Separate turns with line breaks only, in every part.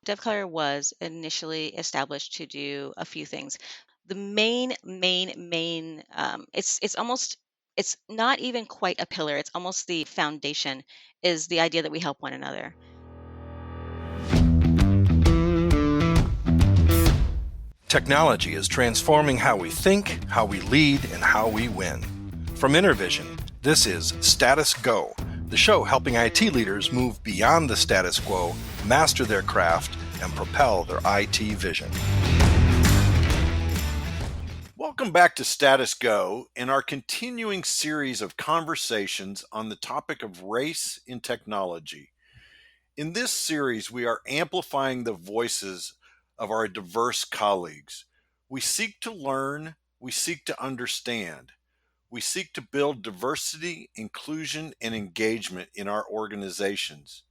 DevColor was initially established to do a few things. The main, it's almost, it's not even quite a pillar. It's almost the foundation. Is the idea that we help one another.
Technology is transforming how we think, how we lead, and how we win. From Intervision, this is Status Go, the show helping IT leaders move beyond the status quo, master their craft, and propel their IT vision. Welcome back to Status Go and our continuing series of conversations on the topic of race in technology. In this series, we are amplifying the voices of our diverse colleagues. We seek to learn, we seek to understand, we seek to build diversity, inclusion, and engagement in our organizations.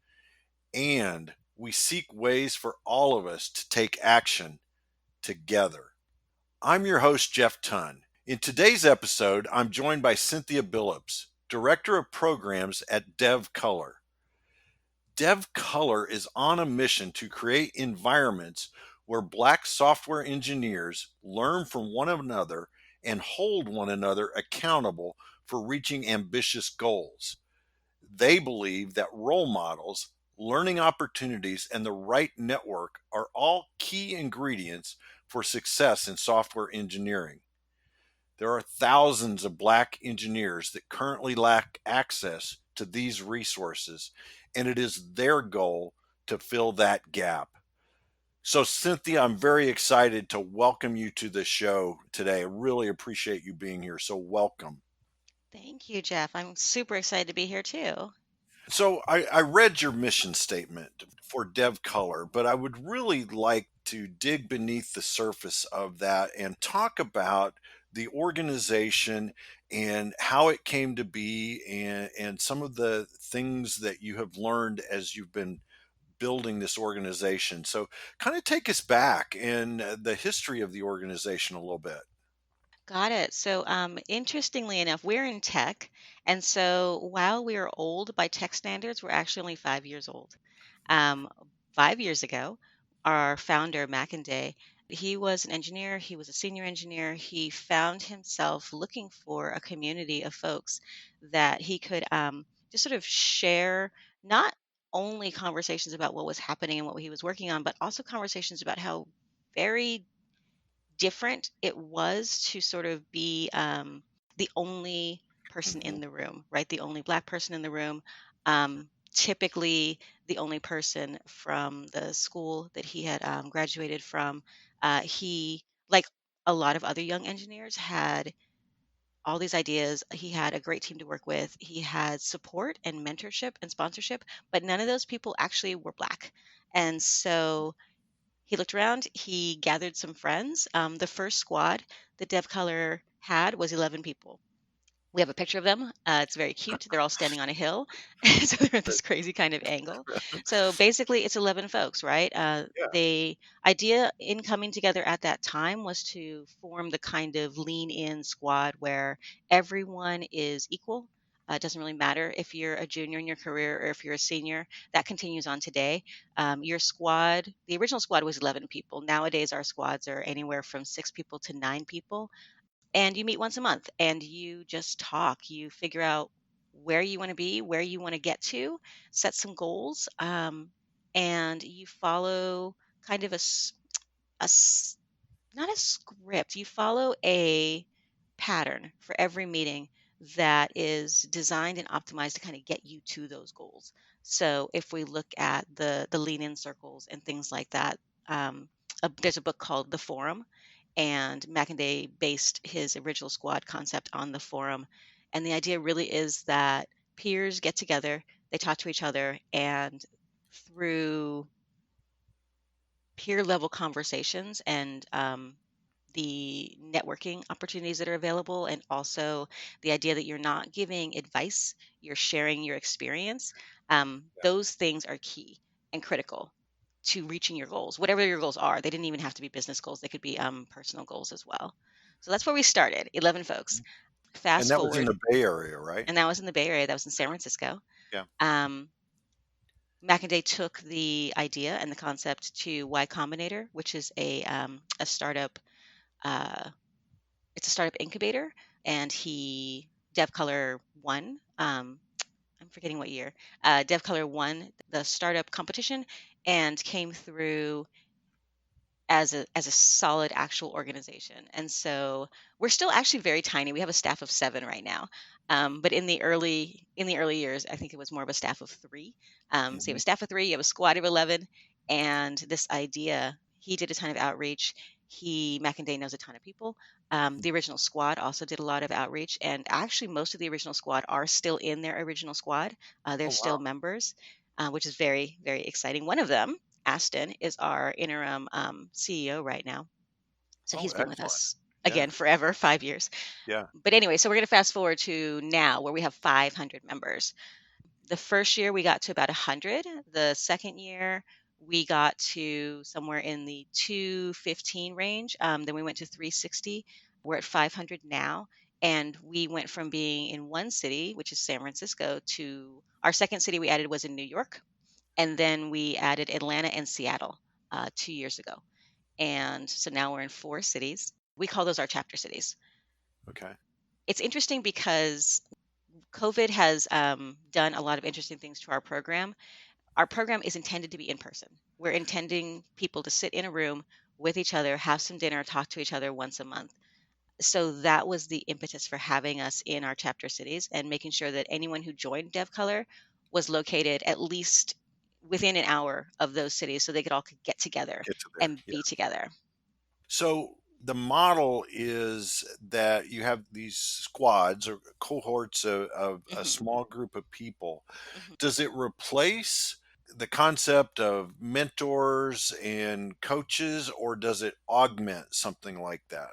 And we seek ways for all of us to take action together. I'm your host, Jeff Tunn. In today's episode, I'm joined by Cynthia Billops, Director of Programs at DevColor. DevColor is on a mission to create environments where Black software engineers learn from one another and hold one another accountable for reaching ambitious goals. They believe that role models, learning opportunities, and the right network are all key ingredients for success in software engineering. There are thousands of Black engineers that currently lack access to these resources, and it is their goal to fill that gap. So, Cynthia, I'm very excited to welcome you to the show today. I really appreciate you being here. So, welcome.
Thank you, Jeff. I'm super excited to be here too.
So, I read your mission statement for DevColor, but I would really like to dig beneath the surface of that and talk about the organization and how it came to be and some of the things that you have learned as you've been building this organization. So, kind of take us back in the history of the organization a little bit.
Got it. So, interestingly enough, we're in tech, and so while we are old by tech standards, we're actually only 5 years old. Um, 5 years ago, our founder, Day, he was an engineer. He was a senior engineer. He found himself looking for a community of folks that he could just sort of share not only conversations about what was happening and what he was working on, but also conversations about how very different it was to sort of be the only person
Mhm.
in the room, right? The only Black person in the room. Typically, the only person from the school that he had graduated from. He, like a lot of other young engineers, had all these ideas. He had a great team to work with. He had support and mentorship and sponsorship, but none of those people actually were Black. And so he looked around, he gathered some friends. The first squad that DevColor had was 11 people. We have a picture of them. It's very cute. They're all standing on a hill. So they're at this crazy kind of angle. So basically, it's 11 folks, right?
Yeah.
The idea in coming together at that time was to form the kind of lean in squad where everyone is equal. It doesn't really matter if you're a junior in your career or if you're a senior. That continues on today. Your squad, the original squad was 11 people. Nowadays, our squads are anywhere from 6 people to 9 people, and you meet once a month and you just talk. You figure out where you want to be, where you want to get to, set some goals, and you follow kind of a not a script. You follow a pattern for every meeting that is designed and optimized to kind of get you to those goals. So if we look at the lean in circles and things like that, there's a book called The Forum, and Mackenday based his original squad concept on the forum. And the idea really is that peers get together, they talk to each other, and through peer level conversations and the networking opportunities that are available, and also the idea that you're not giving advice, you're sharing your experience. Those things are key and critical to reaching your goals, whatever your goals are. They didn't even have to be business goals, they could be personal goals as well. So that's where we started, 11 folks.
And
Fast
that was in
forward,
the Bay Area, right?
and that was in the Bay Area, that was in San Francisco.
Yeah.
Um, Mackenday took the idea and the concept to Y Combinator, which is a startup. Uh, it's a startup incubator, and he DevColor won. I'm forgetting what year. DevColor won the startup competition and came through as a solid actual organization. And so we're still actually very tiny. We have a staff of 7 right now. But in the early years, I think it was more of a staff of 3. So you have
Hmm.
a staff of 3, you have a squad of 11, and this idea, he did a ton of outreach. Mackenday knows a ton of people. The original squad also did a lot of outreach, and actually most of the original squad are still in their original squad. They're
Oh,
still
wow.
members, which is very, very exciting. One of them, Aston, is our interim CEO right now. So
Oh,
he's been with
excellent.
us
Yeah.
again forever, 5 years.
Yeah.
But anyway, so we're going to fast forward to now where we have 500 members. The first year we got to about 100. The second year we got to somewhere in the 215 range. Then we went to 360. We're at 500 now. And we went from being in one city, which is San Francisco, to our second city we added was in New York. And then we added Atlanta and Seattle 2 years ago. And so now we're in 4 cities. We call those our chapter cities.
Okay.
It's interesting because COVID has done a lot of interesting things to our program. Our program is intended to be in person. We're intending people to sit in a room with each other, have some dinner, talk to each other once a month. So that was the impetus for having us in our chapter cities and making sure that anyone who joined DevColor was located at least within an hour of those cities so they could all get together
Get to there.
and
Yeah.
be together.
So the model is that you have these squads or cohorts of a
Hmm.
small group of people.
Hmm.
Does it replace the concept of mentors and coaches, or does it augment something like that?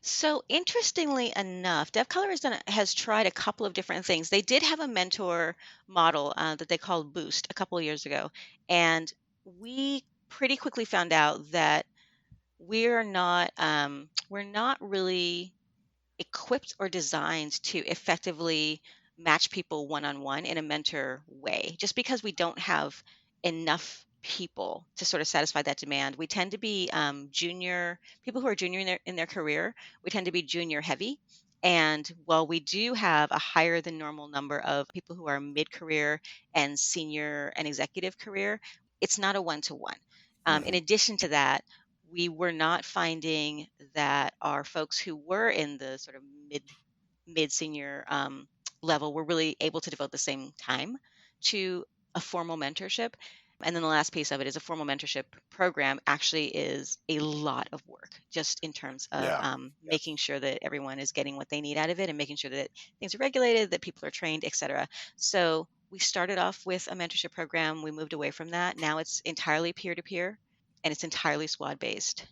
So interestingly enough, DevColor has tried a couple of different things. They did have a mentor model that they called Boost a couple of years ago, and we pretty quickly found out that we're not really equipped or designed to effectively match people one on one in a mentor way. Just because we don't have enough people to sort of satisfy that demand, we tend to be junior people who are junior in their career. We tend to be junior heavy. And while we do have a higher than normal number of people who are mid career and senior and executive career, it's not a one to one. In
Hmm.
addition to that, we were not finding that our folks who were in the sort of mid senior level were really able to devote the same time to a formal mentorship. And then the last piece of it is a formal mentorship program actually is a lot of work, just in terms of
Yeah. Yeah.
making sure that everyone is getting what they need out of it and making sure that things are regulated, that people are trained, etc. So we started off with a mentorship program. We moved away from that. Now it's entirely peer to peer and it's entirely squad based.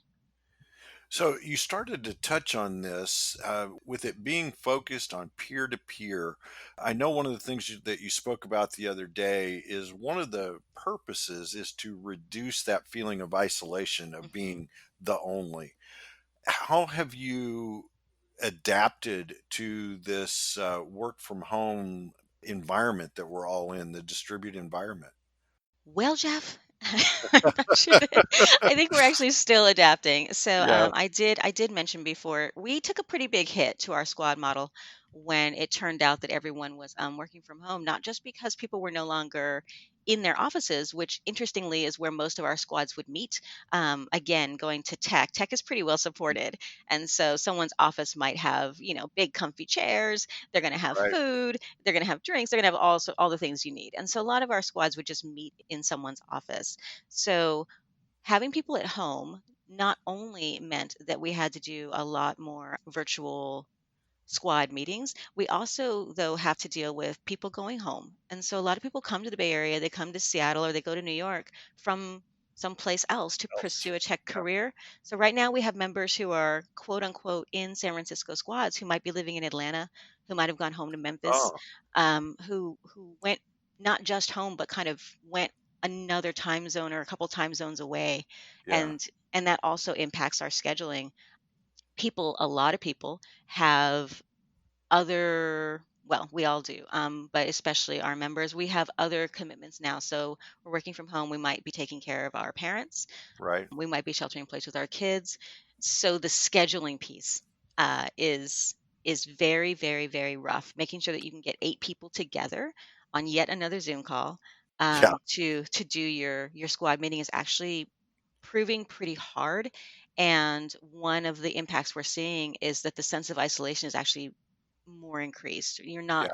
So you started to touch on this with it being focused on peer to peer. I know one of the things that you spoke about the other day is one of the purposes is to reduce that feeling of isolation of
Mhm.
being the only. How have you adapted to this work from home environment that we're all in, the distributed environment?
Well, Jeff, I'm not sure that I think we're actually still adapting. So
Yeah.
I did mention before we took a pretty big hit to our squad model when it turned out that everyone was working from home, not just because people were no longer in their offices, which interestingly is where most of our squads would meet. Again, going to tech, tech is pretty well supported, and so someone's office might have big comfy chairs. They're going to have
Right.
food, they're going to have drinks, they're going to have also all the things you need. And so a lot of our squads would just meet in someone's office. So having people at home not only meant that we had to do a lot more virtual squad meetings. We also, though, have to deal with people going home. And so a lot of people come to the Bay Area, they come to Seattle, or they go to New York from someplace else to
Else.
pursue a tech
Yeah.
career. So right now we have members who are quote unquote in San Francisco squads who might be living in Atlanta, who might have gone home to Memphis,
Oh,
who went not just home, but kind of went another time zone or a couple time zones away.
yeah.
And that also impacts our scheduling. A lot of people have other well, we all do, but especially our members. We have other commitments now. So we're working from home. We might be taking care of our parents.
Right.
We might be sheltering in place with our kids. So the scheduling piece is very, very, very rough. Making sure that you can get 8 people together on yet another Zoom call
Yeah.
to do your squad meeting is actually proving pretty hard. And one of the impacts we're seeing is that the sense of isolation is actually more increased.
Yeah.
Now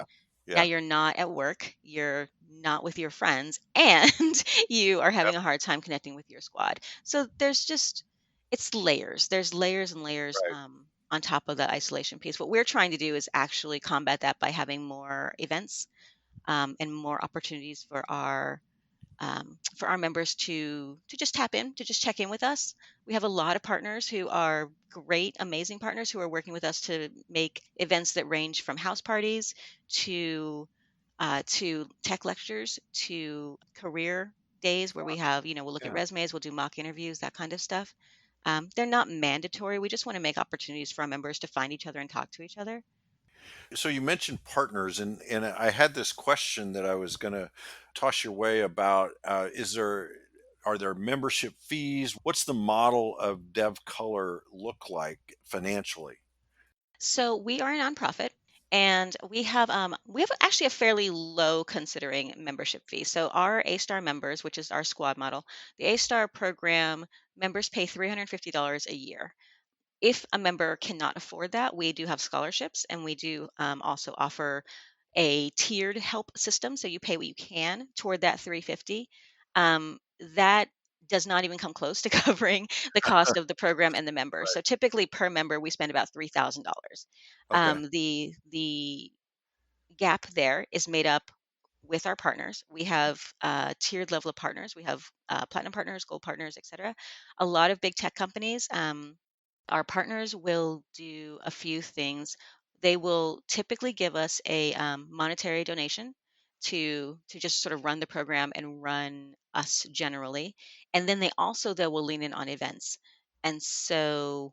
Yeah.
you're not at work, you're not with your friends, and you are having
Yep.
a hard time connecting with your squad. So there's just it's layers. There's layers and layers
Right.
on top of the isolation piece. What we're trying to do is actually combat that by having more events and more opportunities for our members to just tap in, to just check in with us. We have a lot of partners who are great, amazing partners who are working with us to make events that range from house parties to tech lectures to career days where we have, we'll look at
Yeah.
resumes, we'll do mock interviews, that kind of stuff. They're not mandatory. We just want to make opportunities for our members to find each other and talk to each other.
So you mentioned partners, and I had this question that I was going to toss your way about. Is there Are there membership fees? What's the model of Dev Color look like financially?
So we are a nonprofit, and we have actually a fairly low considering membership fee. So our A Star members, which is our squad model, the A Star program members pay $350 a year. If a member cannot afford that, we do have scholarships, and we do also offer a tiered help system. So you pay what you can toward that 350. That does not even come close to covering the cost of the program and the members.
Right.
So typically per member, we spend about $3,000.
Okay.
The gap there is made up with our partners. We have tiered level of partners. We have platinum partners, gold partners, etc. A lot of big tech companies. Our partners will do a few things. They will typically give us a monetary donation to just sort of run the program and run us generally, and then they also though will lean in on events. And so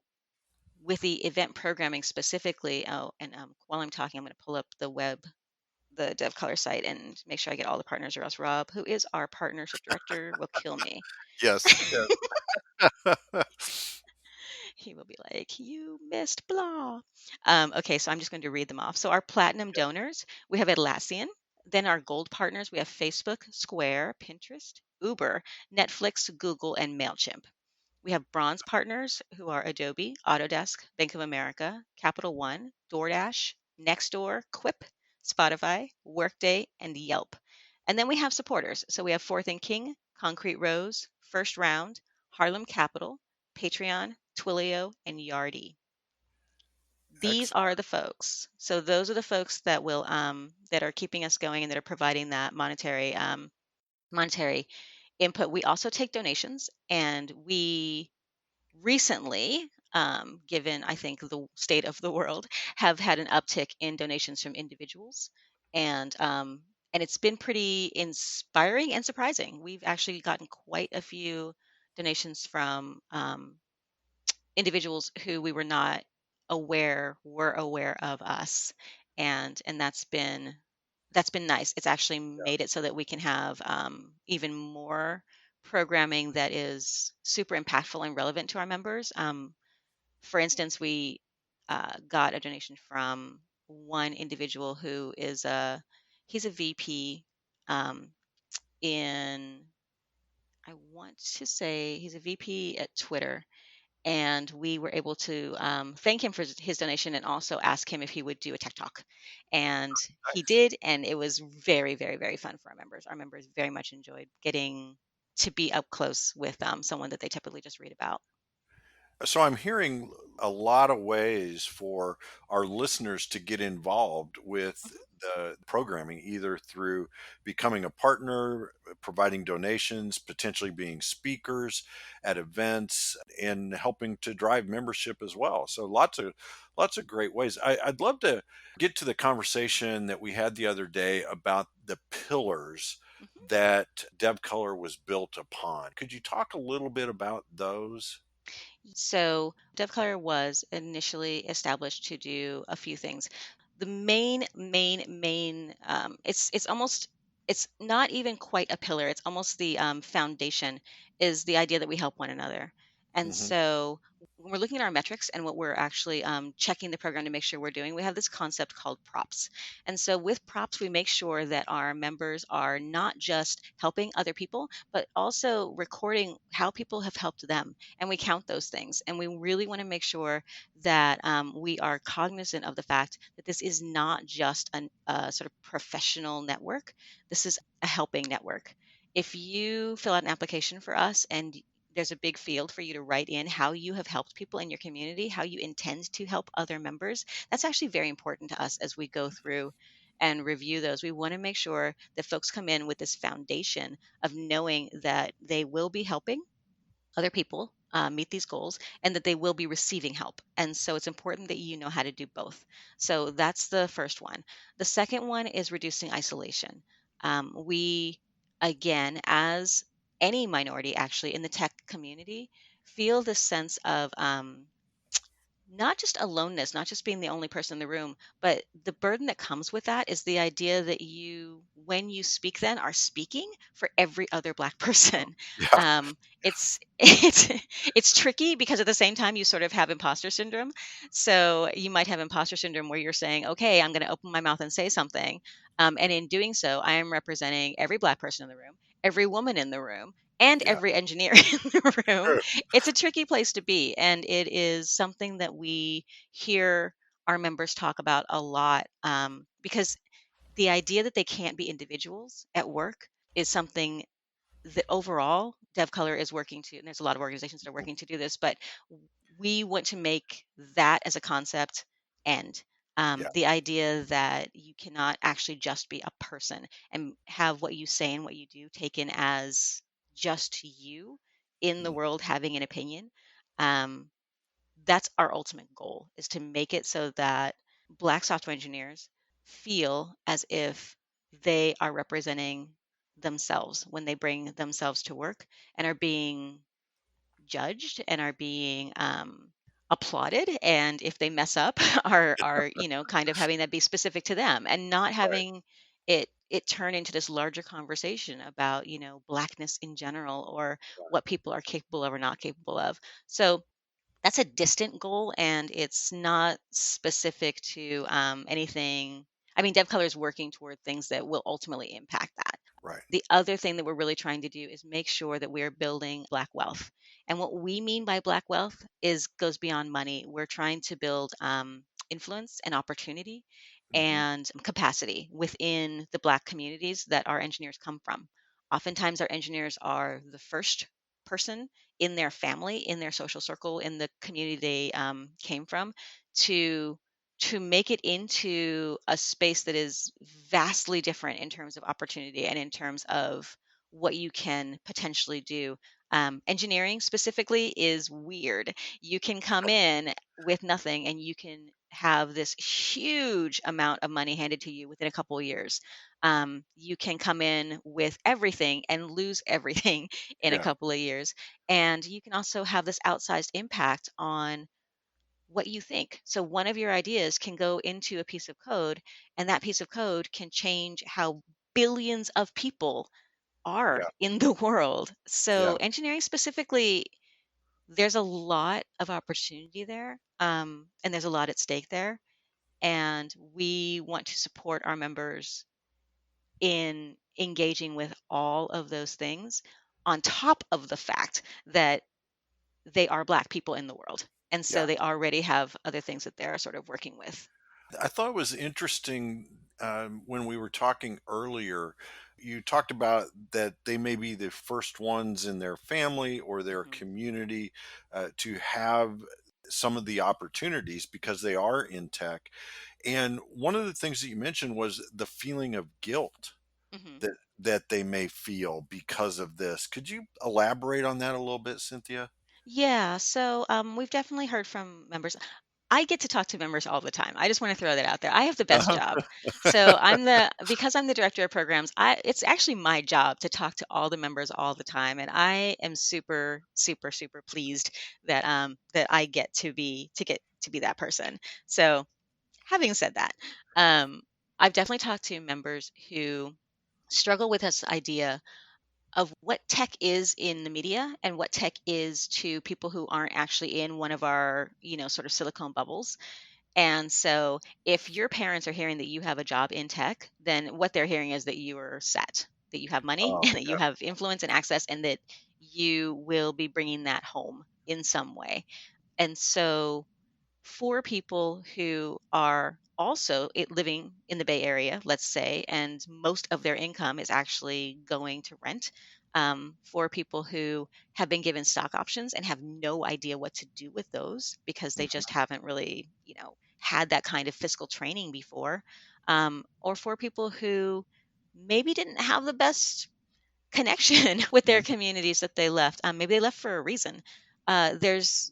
with the event programming specifically, oh, and while I'm talking, I'm going to pull up the Dev Color site and make sure I get all the partners, or else Rob, who is our partnership director, will kill me.
Yes.
He will be like, "You missed blah." Okay, so I'm just going to read them off. So our platinum donors, we have Atlassian. Then our gold partners, we have Facebook, Square, Pinterest, Uber, Netflix, Google, and Mailchimp. We have bronze partners who are Adobe, Autodesk, Bank of America, Capital One, DoorDash, Nextdoor, Quip, Spotify, Workday, and Yelp. And then we have supporters. So we have Fourth and King, Concrete Rose, First Round, Harlem Capital, Patreon, Twilio, and Yardi. These
Excellent.
are the folks. So those are the folks that will that are keeping us going and that are providing that monetary input. We also take donations, and we recently, given I think the state of the world, have had an uptick in donations from individuals, and and it's been pretty inspiring and surprising. We've actually gotten quite a few donations from individuals who we were not aware were aware of us, and that's been nice. It's actually made it so that we can have even more programming that is super impactful and relevant to our members. For instance, we got a donation from one individual who is he's a VP um, in I want to say he's a VP at Twitter, and we were able to thank him for his donation and also ask him if he would do a tech talk, and he
Nice.
did, and it was very, very, very fun for our members. Our members very much enjoyed getting to be up close with someone that they typically just read about.
So I'm hearing a lot of ways for our listeners to get involved with
Mhm.
the programming, either through becoming a partner, providing donations, potentially being speakers at events, and helping to drive membership as well. So lots of great ways. I'd love to get to the conversation that we had the other day about the pillars
Mhm.
that DevColor was built upon. Could you talk a little bit about those?
So DevColor was initially established to do a few things. the main it's almost, it's not even quite a pillar, it's almost the foundation, is the idea that we help one another. And
Hmm.
so when we're looking at our metrics and what we're actually checking the program to make sure we're doing, we have this concept called props. And so with props, we make sure that our members are not just helping other people, but also recording how people have helped them, and we count those things, and we really want to make sure that we are cognizant of the fact that this is not just a sort of professional network. This is a helping network. If you fill out an application for us and there's a big field for you to write in how you have helped people in your community, how you intend to help other members, that's actually very important to us as we go through and review those. We want to make sure that folks come in with this foundation of knowing that they will be helping other people meet these goals, and that they will be receiving help. And so it's important that you know how to do both. So that's the first one. The second one is reducing isolation. We, again, as any minority actually in the tech community, feel this sense of not just aloneness, not just being the only person in the room, but the burden that comes with that is the idea that you, when you speak, then are speaking for every other Black person.
Yeah.
It's tricky because at the same time you sort of have imposter syndrome. So you might have imposter syndrome where you're saying, "Okay, I'm going to open my mouth and say something," and in doing so, I am representing every Black person in the room, every woman in the room, and
Yeah.
every engineer in the room. It's a tricky place to be, and it is something that we hear our members talk about a lot, because the idea that they can't be individuals at work is something that overall DevColor is working to, and there's a lot of organizations that are working to do this, but we want to make that as a concept end.
Yeah.
The idea that you cannot actually just be a person and have what you say and what you do taken as just you in the
Mm.
world having an opinion. Um, that's our ultimate goal, is to make it so that Black software engineers feel as if they are representing themselves when they bring themselves to work, and are being judged and are being applauded, and if they mess up are kind of having that be specific to them, and not
Right.
having it turn into this larger conversation about Blackness in general, or what people are capable of or not capable of. So that's a distant goal, and it's not specific to anything. I mean, DevColor is working toward things that will ultimately impact that.
Right.
The other thing that we're really trying to do is make sure that we're building Black wealth. And what we mean by Black wealth is goes beyond money. We're trying to build influence and opportunity
Hmm.
and capacity within the Black communities that our engineers come from. Oftentimes, our engineers are the first person in their family, in their social circle, in the community they came from, to make it into a space that is vastly different in terms of opportunity and in terms of what you can potentially do. Engineering specifically is weird. You can come in with nothing and you can have this huge amount of money handed to you within a couple of years. You can come in with everything and lose everything in a
Yeah.
couple of years. And you can also have this outsized impact on what you think. So one of your ideas can go into a piece of code, and that piece of code can change how billions of people are
Yeah.
in the world. So
Yeah.
engineering specifically, there's a lot of opportunity there, and there's a lot at stake there. And we want to support our members in engaging with all of those things, on top of the fact that they are Black people in the world. And so
Yeah.
they already have other things that they're sort of working with.
I thought it was interesting when we were talking earlier. You talked about that they may be the first ones in their family or their
Mhm.
community to have some of the opportunities because they are in tech. And one of the things that you mentioned was the feeling of guilt
Mhm.
that they may feel because of this. Could you elaborate on that a little bit, Cynthia?
Yeah, so we've definitely heard from members. I get to talk to members all the time. I just want to throw that out there. I have the best
Uh-huh.
job. So because I'm the director of programs, it's actually my job to talk to all the members all the time. And I am super, super, super pleased that that I get to be that person. So having said that, um, I've definitely talked to members who struggle with this idea of what tech is in the media and what tech is to people who aren't actually in one of our, sort of silicone bubbles. And so if your parents are hearing that you have a job in tech, then what they're hearing is that you are set, that you have money
Oh,
and that you have influence and access, and that you will be bringing that home in some way. And so for people who are also living in the Bay Area, let's say, and most of their income is actually going to rent, for people who have been given stock options and have no idea what to do with those because they just
yeah.
haven't really, had that kind of fiscal training before, or for people who maybe didn't have the best connection with their
Mhm,
communities that they left. Maybe they left for a reason. There's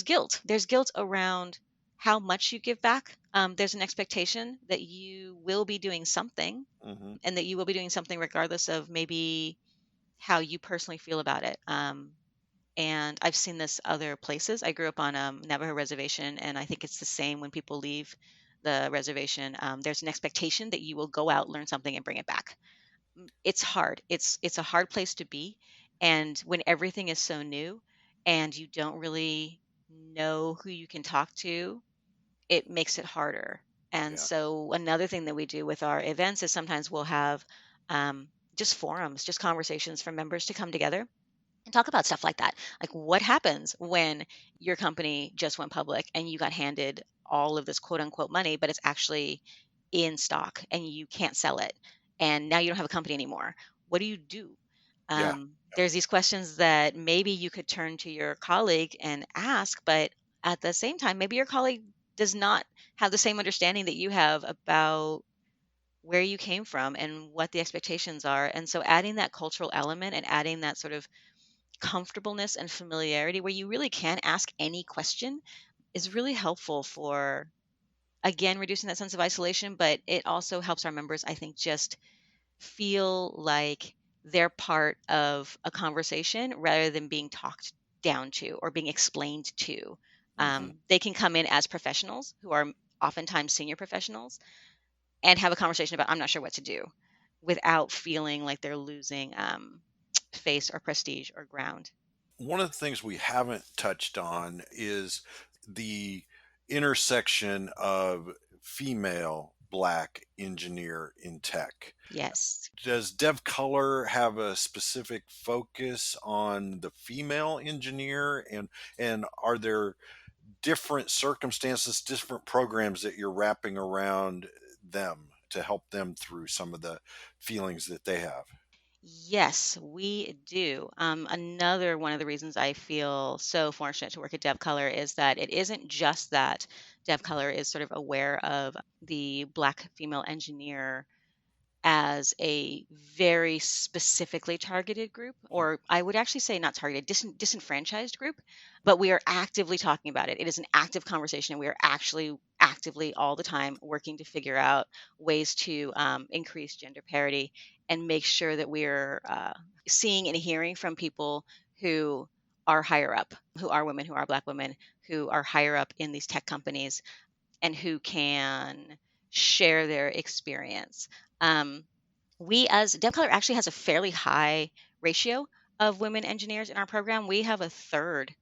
guilt. There's guilt around how much you give back. There's an expectation that you will be doing something,
mhm,
and that you will be doing something regardless of maybe how you personally feel about it. And I've seen this other places. I grew up on a Navajo reservation, and I think it's the same when people leave the reservation. There's an expectation that you will go out, learn something, and bring it back. It's hard. It's a hard place to be, and when everything is so new and you don't really know who you can talk to, it makes it harder. And
yeah.
so another thing that we do with our events is sometimes we'll have um, just forums, just conversations for members to come together and talk about stuff like that. Like, what happens when your company just went public and you got handed all of this quote unquote money, but it's actually in stock and you can't sell it. And now you don't have a company anymore. What do you do?
Yeah.
There's these questions that maybe you could turn to your colleague and ask, but at the same time, maybe your colleague does not have the same understanding that you have about where you came from and what the expectations are. And so adding that cultural element and adding that sort of comfortableness and familiarity where you really can ask any question is really helpful for, again, reducing that sense of isolation, but it also helps our members, I think, just feel like they're part of a conversation rather than being talked down to or being explained to.
Mhm.
They can come in as professionals who are oftentimes senior professionals and have a conversation about, I'm not sure what to do, without feeling like they're losing face or prestige or ground.
One of the things we haven't touched on is the intersection of female black engineer in tech.
Yes.
Does Dev Color have a specific focus on the female engineer, and are there different circumstances, different programs that you're wrapping around them to help them through some of the feelings that they have?
Yes, we do. Another one of the reasons I feel so fortunate to work at DevColor is that it isn't just that DevColor is sort of aware of the Black female engineer as a very specifically targeted group, or I would actually say not targeted, disenfranchised group, but we are actively talking about it. It is an active conversation, and we are actually actively all the time working to figure out ways to increase gender parity and make sure that we're seeing and hearing from people who are higher up, who are women, who are Black women, who are higher up in these tech companies, and who can share their experience. Um, we as DevColor actually has a fairly high ratio of women engineers in our program. We have a third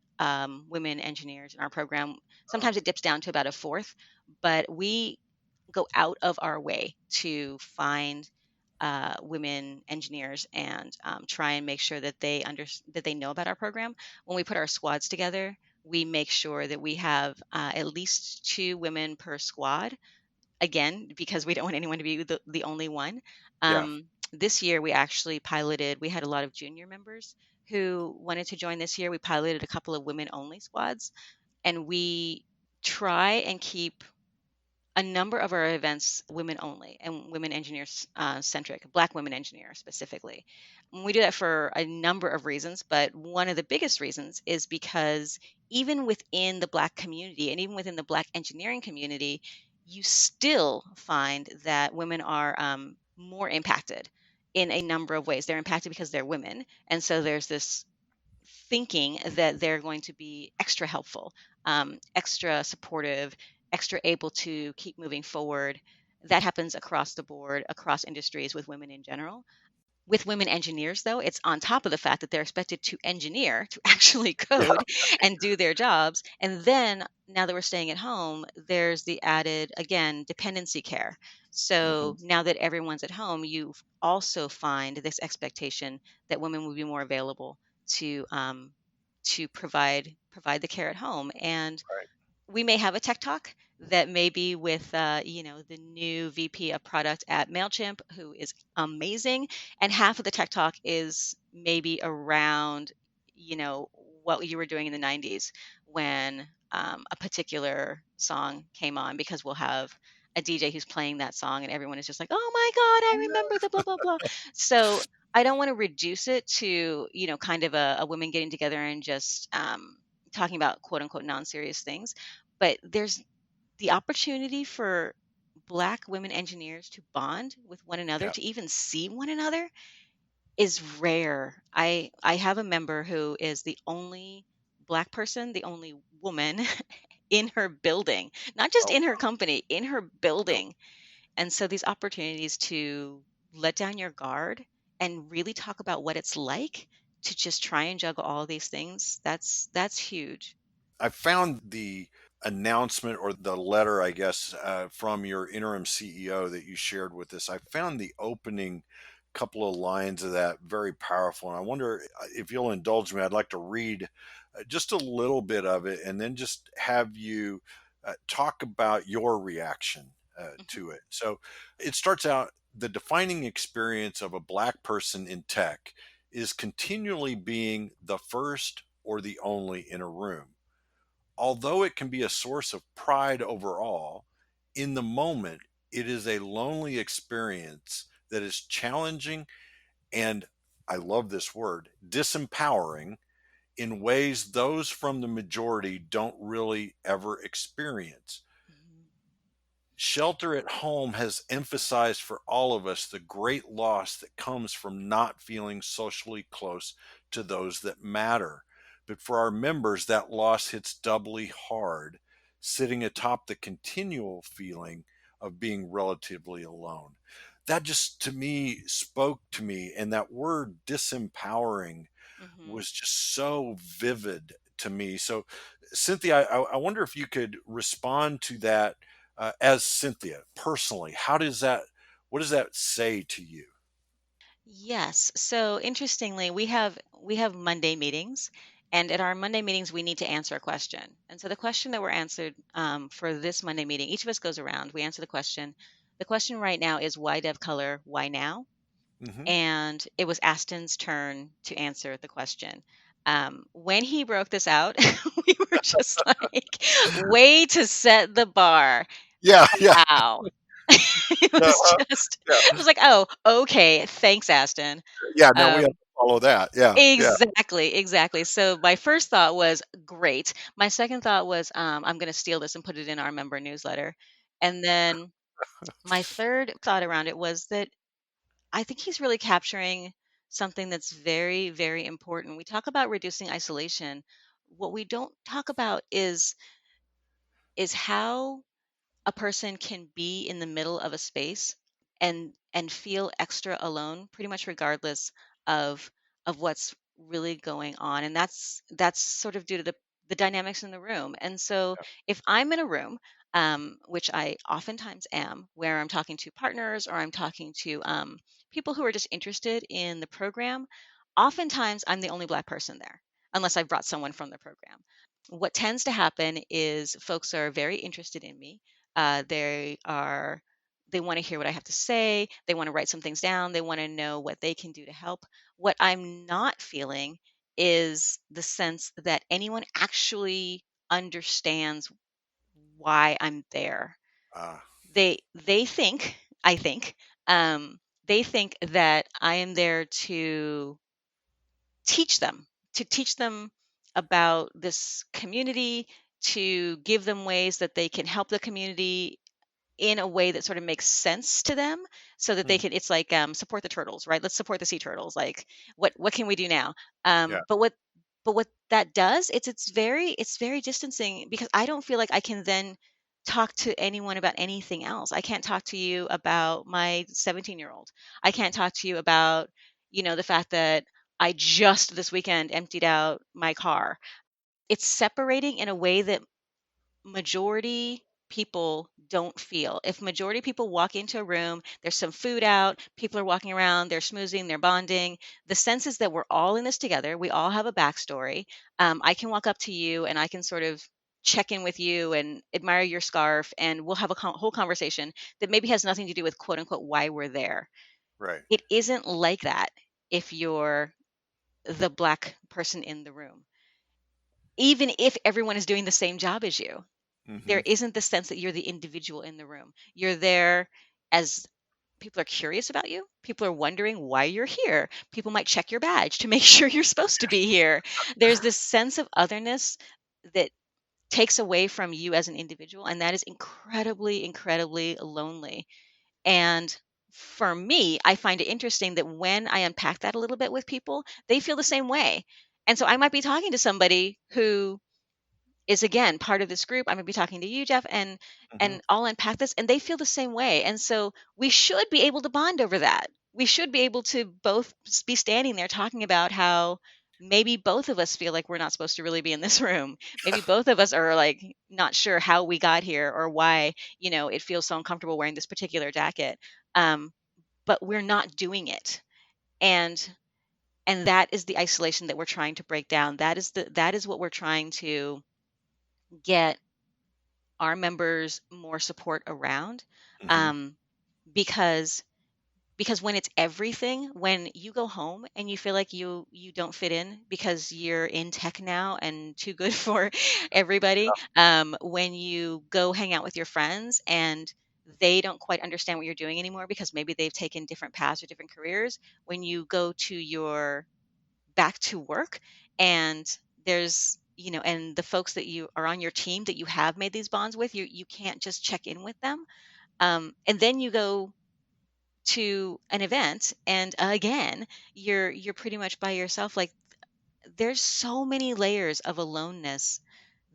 women engineers in our program.
Oh,
Sometimes it dips down to about a fourth, but we go out of our way to find women engineers and try and make sure that that they know about our program. When we put our squads together, we make sure that we have at least two women per squad, again, because we don't want anyone to be the only one.
yeah.
This year, we actually piloted, we had a lot of junior members who wanted to join this year. We piloted a couple of women only squads, and we try and keep a number of our events women only and women engineers centric, Black women engineers specifically. And we do that for a number of reasons, but one of the biggest reasons is because even within the Black community and even within the Black engineering community, you still find that women are more impacted in a number of ways. They're impacted because they're women. And so there's this thinking that they're going to be extra helpful, extra supportive, extra able to keep moving forward. That happens across the board, across industries with women in general. With women engineers, though, it's on top of the fact that they're expected to engineer, to actually
Yeah.
code and do their jobs. And then now that we're staying at home, there's the added, again, dependency care.
Hmm.
So now that everyone's at home, you also find this expectation that women will be more available to provide the care at home. And
Right.
we may have a tech talk that may be with the new VP of product at Mailchimp, who is amazing, and half of the tech talk is maybe around you know what you were doing in the 90s when a particular song came on, because we'll have a DJ who's playing that song and everyone is just like, oh my god, I remember the blah blah blah. So I don't want to reduce it to kind of a women getting together and just talking about quote unquote non-serious things, but there's the opportunity for Black women engineers to bond with one another,
Yeah.
to even see one another, is rare. I have a member who is the only Black person, the only woman in her building, not just
Oh,
in her company, in her
really?
building. And so these opportunities to let down your guard and really talk about what it's like to just try and juggle all these things, that's huge.
I found the announcement or the letter, I guess, from your interim CEO that you shared with us. I found the opening couple of lines of that very powerful. And I wonder if you'll indulge me. I'd like to read just a little bit of it and then just have you talk about your reaction
Mhm,
to it. So it starts out: the defining experience of a Black person in tech is continually being the first or the only in a room. Although it can be a source of pride overall, in the moment, it is a lonely experience that is challenging and, I love this word, disempowering in ways those from the majority don't really ever experience.
mhm,
Shelter at home has emphasized for all of us the great loss that comes from not feeling socially close to those that matter. But for our members, that loss hits doubly hard, sitting atop the continual feeling of being relatively alone. That just to me spoke to me, and that word disempowering
mhm.
was just so vivid to me. So, Cynthia, I wonder if you could respond to that as Cynthia personally. What does that say to you?
Yes. So interestingly, we have Monday meetings, and at our Monday meetings, we need to answer a question. And so the question that we're answered for this Monday meeting, each of us goes around. We answer the question. The question right now is why Dev Color? Why now?
Hmm.
And it was Aston's turn to answer the question. When he broke this out, we were just like, way to set the bar.
Yeah, yeah,
Wow. It was
uh-huh,
just, I
yeah,
was like, oh, okay, thanks, Aston.
yeah. Now we have
Um,
to follow that. Yeah, yeah.
exactly, exactly. So my first thought was great. My second thought was, I'm going to steal this and put it in our member newsletter. And then my third thought around it was that I think he's really capturing something that's very, very important. We talk about reducing isolation. What we don't talk about is how a person can be in the middle of a space and feel extra alone, pretty much regardless of what's really going on. And that's sort of due to the dynamics in the room. And so if I'm in a room, which I oftentimes am, where I'm talking to partners or I'm talking to people who are just interested in the program, oftentimes I'm the only Black person there, unless I've brought someone from the program. What tends to happen is folks are very interested in me. They want to hear what I have to say. They want to write some things down. They want to know what they can do to help. What I'm not feeling is the sense that anyone actually understands why I'm there.
Uh,
They think, I think, they think that I am there teach them, to teach them about this community, to give them ways that they can help the community in a way that sort of makes sense to them, so that they
mm,
can, it's like support the turtles, right? Let's support the sea turtles. Like what can we do now?
yeah,
But what that does, it's very distancing, because I don't feel like I can then talk to anyone about anything else. I can't talk to you about my 17-year-old. I can't talk to you about, the fact that I just this weekend emptied out my car. It's separating in a way that majority people don't feel. If majority people walk into a room, there's some food out, people are walking around, they're schmoozing, they're bonding. The sense is that we're all in this together. We all have a backstory. I can walk up to you and I can sort of check in with you and admire your scarf, and we'll have a whole conversation that maybe has nothing to do with quote unquote why we're there.
Right.
It isn't like that if you're the Black person in the room, even if everyone is doing the same job as you.
Hmm.
There isn't the sense that you're the individual in the room. You're there as people are curious about you. People are wondering why you're here. People might check your badge to make sure you're supposed to be here. There's this sense of otherness that takes away from you as an individual, and that is incredibly, incredibly lonely. And for me, I find it interesting that when I unpack that a little bit with people, they feel the same way. And so I might be talking to somebody who is again part of this group. I'm going to be talking to you, Jeff, and
Hmm.
and I'll unpack this, and they feel the same way. And so we should be able to bond over that. We should be able to both be standing there talking about how maybe both of us feel like we're not supposed to really be in this room. Maybe both of us are like not sure how we got here or why it feels so uncomfortable wearing this particular jacket. Um, but we're not doing it, and that is the isolation that we're trying to break down. That is what we're trying to get our members more support around,
Hmm.
um, because when it's everything, when you go home and you feel like you don't fit in because you're in tech now and too good for everybody, when you go hang out with your friends and they don't quite understand what you're doing anymore because maybe they've taken different paths or different careers, when you go to your back to work and and the folks that you are on your team that you have made these bonds with, you can't just check in with them, and then you go to an event and again you're pretty much by yourself. Like, there's so many layers of aloneness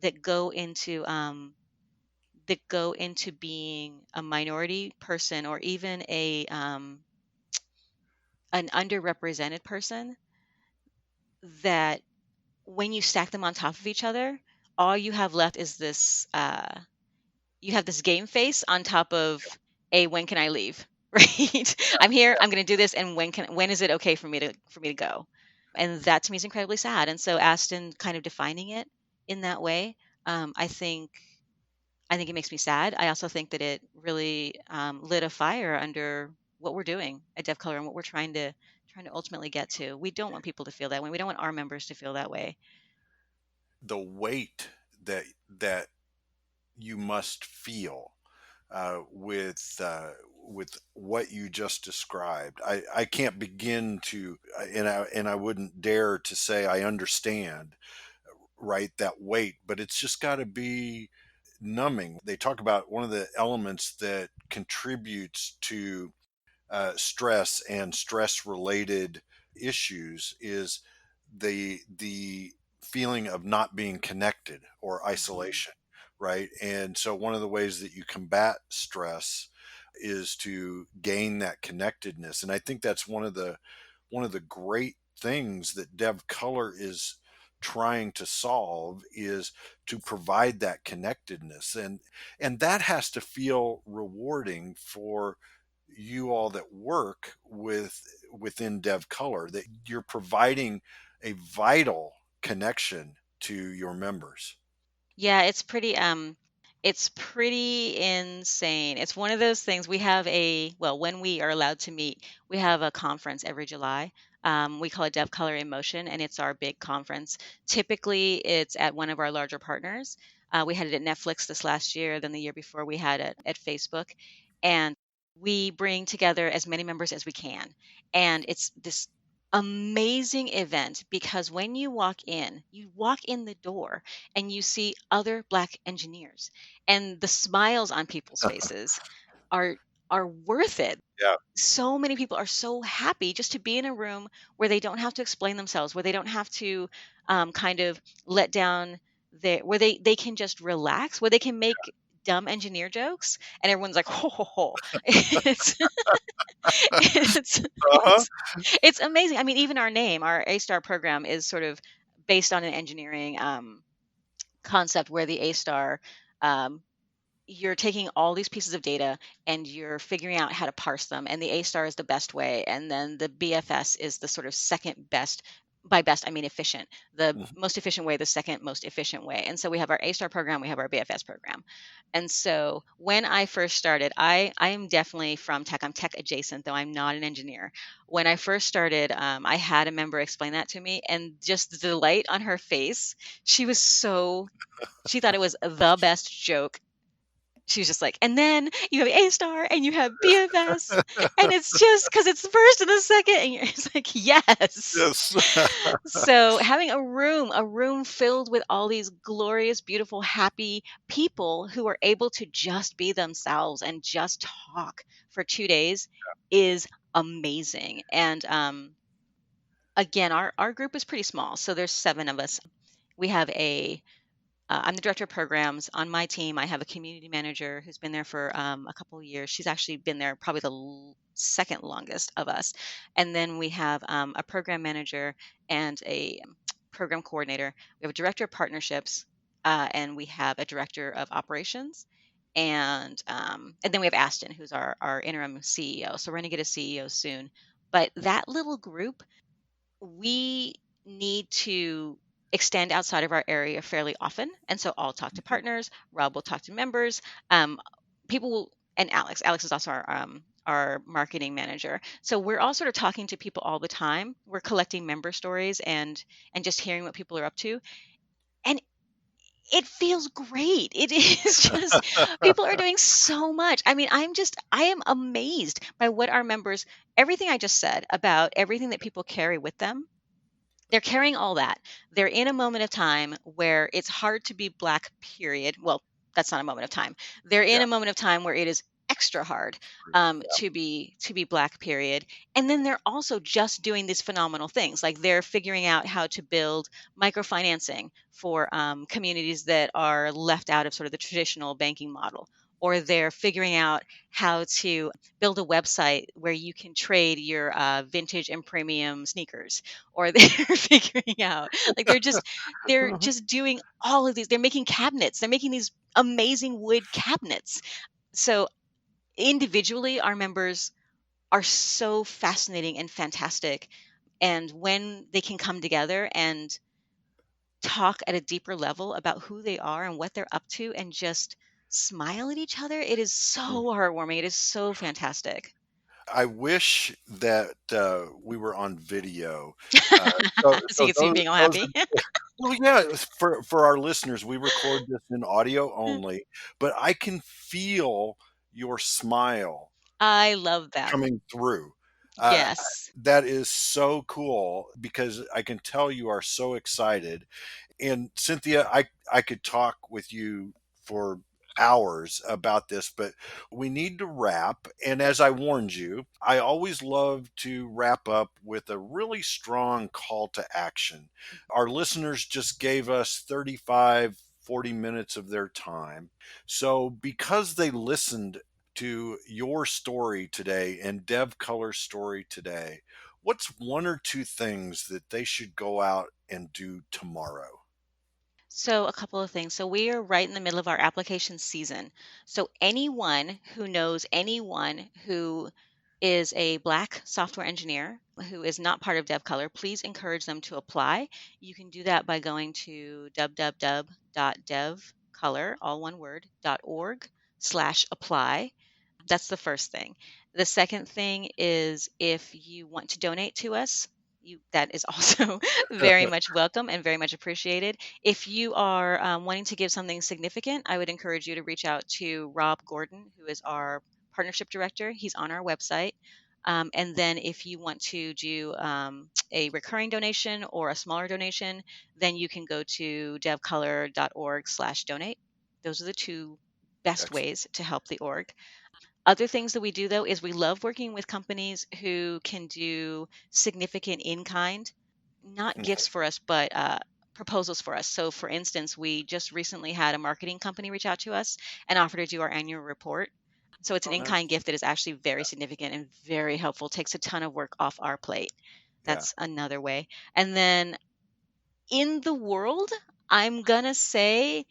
that go into being a minority person, or even an underrepresented person, that when you stack them on top of each other, all you have left is this you have this game face on top of a when can I leave? Right? I'm here, I'm going to do this, and when is it okay for me to go? And that to me is incredibly sad. And so Aston kind of defining it in that way, I think it makes me sad. I also think that it really lit a fire under what we're doing at Dev Color and what we're trying to ultimately get to. We don't want people to feel that way. We don't want our members to feel that way.
The weight that that you must feel with what you just described. I can't begin to, and I wouldn't dare to say I understand, right, that weight, but it's just got to be numbing. They talk about one of the elements that contributes to stress and stress related issues is the feeling of not being connected or
Hmm.
isolation, right? And so one of the ways that you combat stress is to gain that connectedness, and I think that's one of the great things that Dev Color is trying to solve, is to provide that connectedness, and that has to feel rewarding for you all that work within Dev Color, that you're providing a vital connection to your members.
Yeah, it's pretty insane. It's one of those things. We have when we are allowed to meet, we have a conference every July. We call it Dev Color in Motion, and it's our big conference. Typically, it's at one of our larger partners. We had it at Netflix this last year, then the year before we had it at Facebook. And we bring together as many members as we can. And it's this amazing event because when you walk in the door and you see other Black engineers, and the smiles on people's faces are worth it.
Yeah.
So many people are so happy just to be in a room where they don't have to explain themselves, where they don't have to kind of let down where they can just relax, where they can make dumb engineer jokes, and everyone's like, "Ho ho ho!" It's it's
Uh-huh.
it's it's amazing. I mean, even our name, our A-star program, is sort of based on an engineering concept where the A-star um, you're taking all these pieces of data and you're figuring out how to parse them, and the A star is the best way, and then the BFS is the sort of second best. By best I mean efficient, the
Mhm.
most efficient way, the second most efficient way. And so we have our A star program, we have our BFS program. And so when I first started, I am definitely from tech. I'm tech adjacent, though I'm not an engineer. When I first started, I had a member explain that to me, and just the delight on her face, she was so, she thought it was the best joke. She was just like, and then you have A star and you have BFS, and it's just because it's the first and the second, and you're it's like, yes.
Yes.
So having a room filled with all these glorious, beautiful, happy people who are able to just be themselves and just talk for 2 days is amazing. And again, our group is pretty small, so there's 7 of us. We have a I'm the director of programs. On my team, I have a community manager who's been there for a couple of years. She's actually been there probably the second longest of us. And then we have a program manager and a program coordinator. We have a director of partnerships, and we have a director of operations. And then we have Aston, who's our interim CEO. So we're going to get a CEO soon. But that little group, we need to extend outside of our area fairly often. And so I'll talk to partners, Rob will talk to members, um, people will, and Alex is also our marketing manager. So we're all sort of talking to people all the time. We're collecting member stories and just hearing what people are up to. And it feels great. It is just, people are doing so much. I mean, I am amazed by what our members, everything I just said about everything that people carry with them, they're carrying all that. They're in a moment of time where it's hard to be Black, period. Well, that's not a moment of time. They're
Yeah.
in a moment of time where it is extra hard to be Black, period. And then they're also just doing these phenomenal things. Like they're figuring out how to build microfinancing for communities that are left out of sort of the traditional banking model. Or they're figuring out how to build a website where you can trade your vintage and premium sneakers, or they're figuring out, like they're
Mhm.
just doing all of these, they're making cabinets, they're making these amazing wood cabinets. So individually our members are so fascinating and fantastic, and when they can come together and talk at a deeper level about who they are and what they're up to and just smile at each other, it is so heartwarming, it is so fantastic.
I wish that, we were on video. Uh, so
So you
so
can see me being all
those
happy.
well, yeah, for our listeners, we record this in audio only, but I can feel your smile
I love that.
coming through. Uh,
Yes.
that is so cool because I can tell you are so excited. And Cynthia, I could talk with you for hours about this, but we need to wrap. And as I warned you, I always love to wrap up with a really strong call to action. Our listeners just gave us 35, 40 minutes of their time. So because they listened to your story today and Dev Color's story today, what's one or two things that they should go out and do tomorrow?
So, a couple of things. So, we are right in the middle of our application season. So, anyone who knows anyone who is a Black software engineer who is not part of DevColor, please encourage them to apply. You can do that by going to www.devcolor, all one word, .org/apply. That's the first thing. The second thing is, if you want to donate to us, that is also very much welcome and very much appreciated. If you are wanting to give something significant, I would encourage you to reach out to Rob Gordon, who is our partnership director. He's on our website. And then if you want to do a recurring donation or a smaller donation, then you can go to devcolor.org/donate. Those are the two best
Excellent.
ways to help the org. Other things that we do, though, is we love working with companies who can do significant in kind, not gifts for us, but proposals for us. So, for instance, we just recently had a marketing company reach out to us and offer to do our annual report. So, it's an
Oh,
in kind
nice.
gift that is actually very significant and very helpful, takes a ton of work off our plate.
Yeah.
That's another way. And then in the world, I'm going to say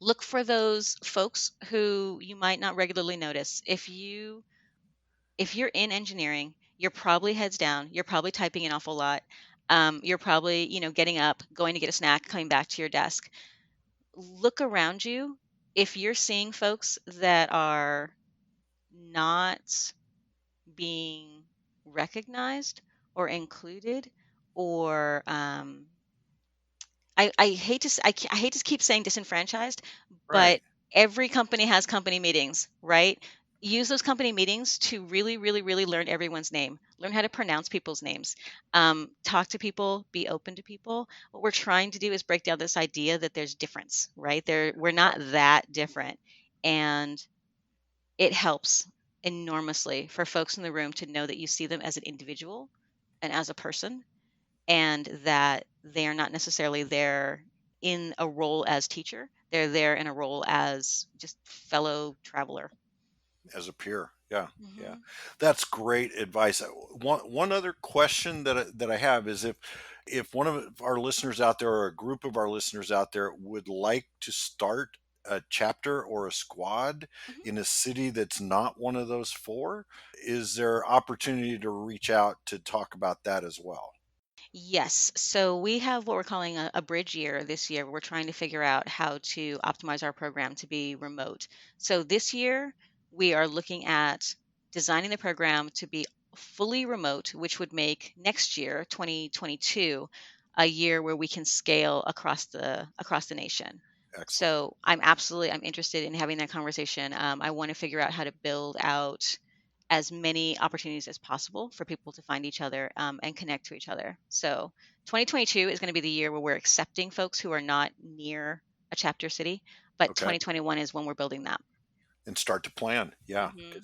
look for those folks who you might not regularly notice. If you're in engineering, you're probably heads down, you're probably typing an awful lot. You're probably, getting up, going to get a snack, coming back to your desk. Look around you. If you're seeing folks that are not being recognized or included, or I hate to I hate to keep saying disenfranchised, but
Right.
every company has company meetings, right? Use those company meetings to really, really, really learn everyone's name. Learn how to pronounce people's names. Talk to people. Be open to people. What we're trying to do is break down this idea that there's difference, right? We're not that different, and it helps enormously for folks in the room to know that you see them as an individual and as a person, and that they are not necessarily there in a role as teacher. They're there in a role as just fellow traveler.
As a peer. Yeah. Yeah.
Hmm.
That's great advice. One other question that I have is if one of our listeners out there or a group of our listeners out there would like to start a chapter or a squad
Hmm.
in a city that's not one of those four, is there opportunity to reach out to talk about that as well?
Yes. So we have what we're calling a bridge year this year. We're trying to figure out how to optimize our program to be remote. So this year, we are looking at designing the program to be fully remote, which would make next year, 2022, a year where we can scale across the nation.
Excellent.
So I'm interested in having that conversation. I want to figure out how to build out as many opportunities as possible for people to find each other, and connect to each other. So 2022 is going to be the year where we're accepting folks who are not near a chapter city, but
Okay.
2021 is when we're building that.
And start to plan. Yeah.
Hmm.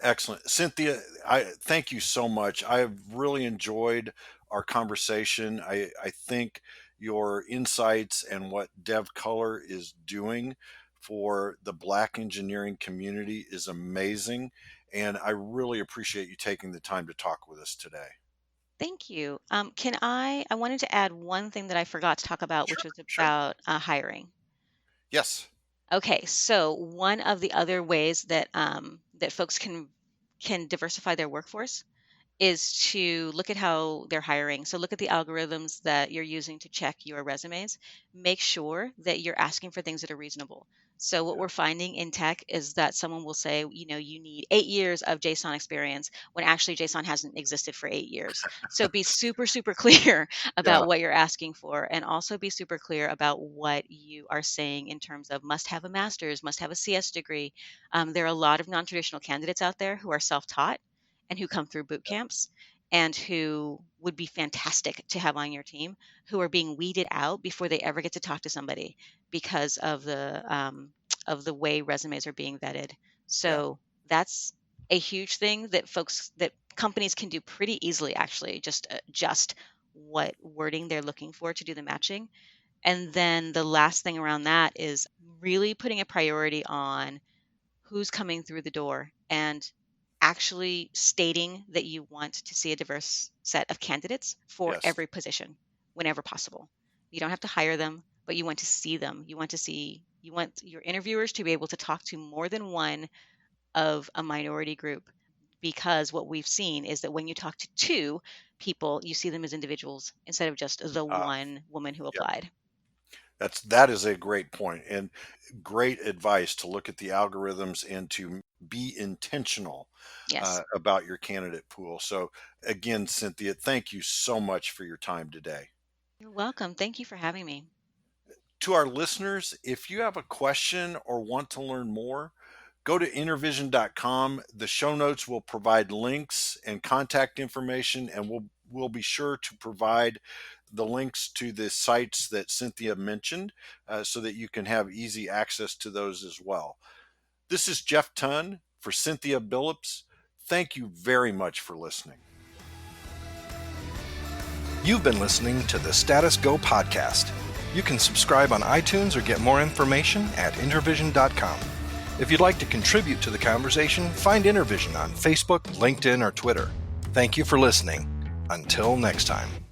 Excellent. Cynthia, I thank you so much. I have really enjoyed our conversation. I think your insights and what Dev Color is doing for the Black engineering community is amazing. And I really appreciate you taking the time to talk with us today.
Thank you. I wanted to add one thing that I forgot to talk about, which
Sure,
was
sure.
about hiring.
Yes,
Okay, so one of the other ways that folks can diversify their workforce is to look at how they're hiring. So look at the algorithms that you're using to check your resumes. Make sure that you're asking for things that are reasonable. So what
yeah,
we're finding in tech is that someone will say, you need 8 years of JSON experience when actually JSON hasn't existed for 8 years. So be super, super clear
yeah,
about what you're asking for, and also be super clear about what you are saying in terms of must have a master's, must have a CS degree. There are a lot of non-traditional candidates out there who are self-taught and who come through boot camps and who would be fantastic to have on your team, who are being weeded out before they ever get to talk to somebody because of the way resumes are being vetted.
yeah,
So that's a huge thing that companies can do pretty easily, actually. Just adjust what wording they're looking for to do the matching. And then the last thing around that is really putting a priority on who's coming through the door and actually stating that you want to see a diverse set of candidates for
yes.
every position whenever possible. You don't have to hire them, but you want to see them. You want your interviewers to be able to talk to more than one of a minority group, because what we've seen is that when you talk to two people, you see them as individuals instead of just the
Uh,
one woman who
yeah,
applied.
that is a great point and great advice to look at the algorithms and to be intentional
Yes.
about your candidate pool. So again, Cynthia, thank you so much for your time today.
You're welcome. Thank you for having me.
To our listeners, if you have a question or want to learn more, go to intervision.com. The show notes will provide links and contact information, and we'll be sure to provide the links to the sites that Cynthia mentioned so that you can have easy access to those as well. This is Jeff Tunn for Cynthia Billops. Thank you very much for listening.
You've been listening to the Status Go podcast. You can subscribe on iTunes or get more information at intervision.com. If you'd like to contribute to the conversation, find Intervision on Facebook, LinkedIn, or Twitter. Thank you for listening. Until next time.